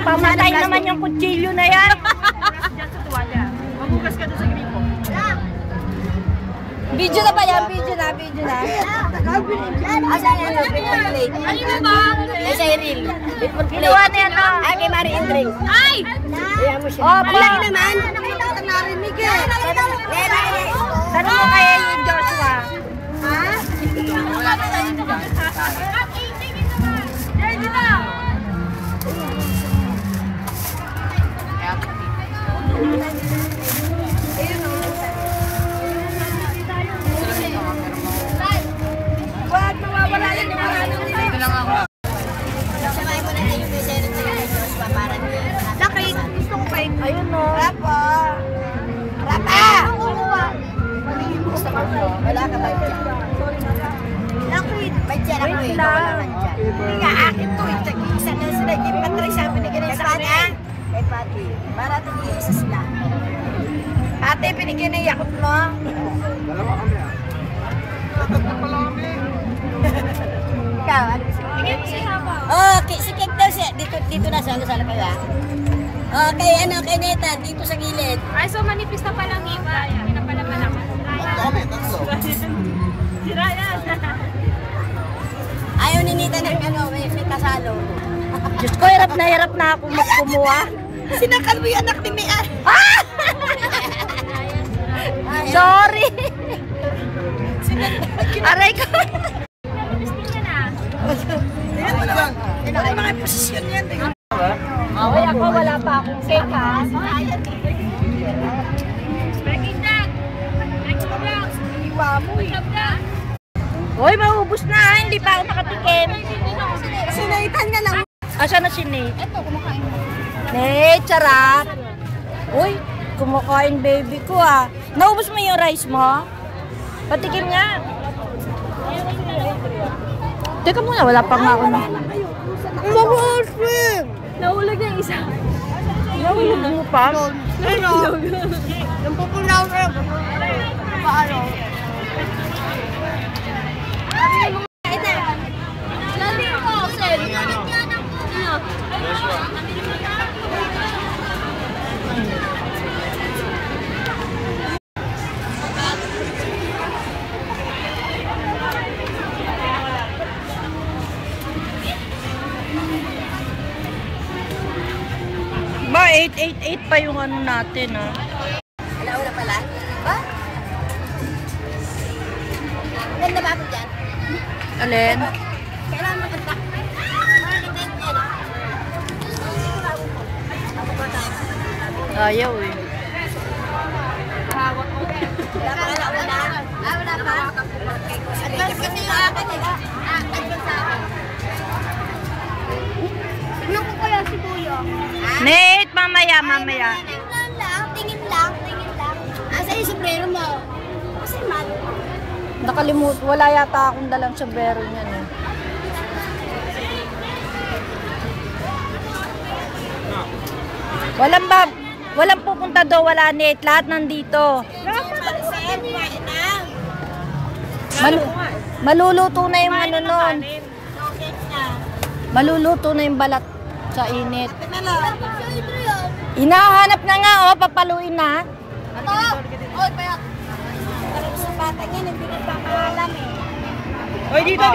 Pamatay naman yung kutsilyo na yan. Diyan sa tuwalya. Mabukas ka doon sa gripo. Video na ba yan? Video na. Asan yan? Paper plate. Ano na ba? Nasa reel. Paper plate. Kinuha na yan, no? Ay, kay Mari Indring. Ay! Ayan mo siya. Oh, Malaki naman. Nakita ko narinig eh. Tanong mo kaya yung Joshua. Ha? Wag, mawawala yan yung mga ano nila. Samahin mo na lang yung message ng Joshua para niya. Laki, gusto ko kayo. Ayun, no? Rapa! Wala ka ba dyan? Laki. Ba't dyan ako eh? Wala ka dyan. Hindi nga akin to eh. Tag-iisa na sila. Hindi pa try sabi ni ganun sa akin. Kay Pati. Para tag-iisa sila. Ate, pinigyan na yakot mo. Dalawa kami ah. Tatatlo pala kami. Ikaw, ano gusto mo? Oh, si Kek daw siya. Dito na sala kayo ah. Oh, kay Neta, dito sa gilid. Ay, so manipis na palang iba. Hindi na pala malakas. Tatlo kami, tatlo. Sira yan. Ayaw ni Nita ng may kasalo. Diyos ko, hirap na ako magkumuha. Sinakal mo yung anak ni Mian. Sorry. Aray ko. Ano mga posisyon yan? Hoy, ako wala pa akong cake, ha? Breaking down. Breaking down. Hoy, maubos na, ha? Hindi pa ako nakatikim. Sinaitan nga lang. Asa na si Nate? Ito, kumakain mo. Nate, sarap. Uy, kumakain baby ko, ha? Naubos mo yung rice mo? Patikim nga. Teka muna, wala pa nga ako na. Mag-uusip! Nahulog na isa. Nahulog mo pa? Ano? Yung pupulaw ko. Paano? Lali ko, sir. Ba, 888 pa yung ano natin, ha? Alauna pala? Ba? Ganda ba ako dyan? Alin? Kailangan maganda. Maganda yan. Ayaw, eh. Wala pa alauna. Wala pa. Advance kasi yung akin eh. Advance sa akin. Tignan ko kaya si Kuya. Nate, mamaya. Tingin lang. Asa yung sombrero mo? Kasi man. Nakalimut, wala yata akong dalang sombrero niyan, eh. Walang pupunta daw, wala Nate. Lahat nandito. Maluluto na yung ano nun. Maluluto na yung balat sa init. Hinahanap na nga, oh. Papaluin na. Oy, payat. Sa bata niya, hindi nagpapaalam eh. Oy, dito.